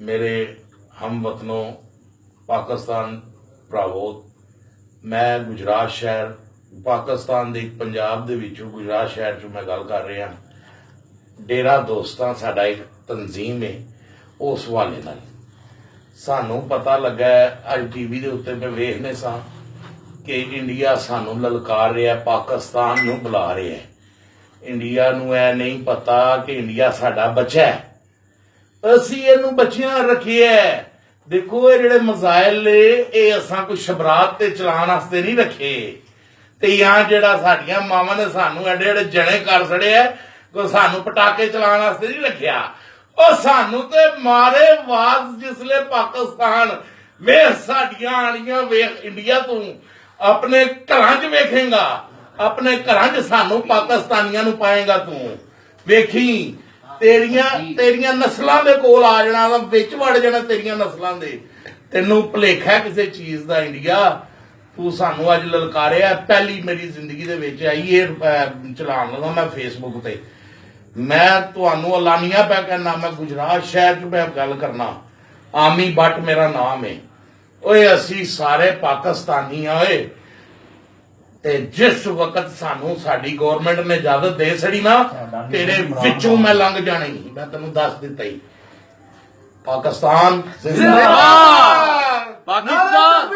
मेरे हम वतनों पाकिस्तान भरावो, मैं गुजरात शहर पाकिस्तान ਦੇ पंजाब ਦੇ ਵਿੱਚੋਂ गुजरात शहर ਚੋਂ मैं गल कर रहा। डेरा दोस्तां साडा एक तंजीम है, उस हवाले नाल सानू पता लगा अज टीवी के उत्ते मैं वेखने सा कि इंडिया सानू ललकार रहा, पाकिस्तान नू बुला रहा है। इंडिया नू ऐ नहीं पता कि इंडिया साडा बच्चा है, असी इहनू बच्चियां रखिए। देखो ये जिहड़े मिसाइल ने ये असां कोई शबरात ते चलाण वास्ते नहीं रखे, ते यहाँ जिहड़ा साडियां मावां ने सानू एडे एडे जने कर छड़े है, कोई सानू पटाके चलाण वास्ते नहीं रखिया। और सानू ते मारे आवाज जिसले पाकिस्तान वेख साडियां आलियां वेख इंडिया तू अपने घरां च वेखेगा, अपने घरां च सानू पाकिस्तानियां नू पाएगा। तू वेखी तेरियां नस्लां दे कोल आ जाना, विच वड़ जाना तेरियां नस्लां दे। तैनू भुलेखा किसी चीज दा इंडिया, तू सानू अज ललकारिया। पहली मेरी जिंदगी दे विच आई ये चलान लगा मैं फेसबुक ते, मैं तुहानू एलानिया पै कहना, मैं गुजरात शहर च मैं गल करना, आमी भट्ट मेरा नाम है। ओए असी सारे पाकिस्तानी आए, ते जिस वक्त सानू साडी गवर्नमेंट ने इजाजत दे छड़ी ना, तेरे विचों मैं लंघ जाना ही, मैं तेनू दस दिता ही। पाकिस्तान जिंदाबाद, पाकिस्तान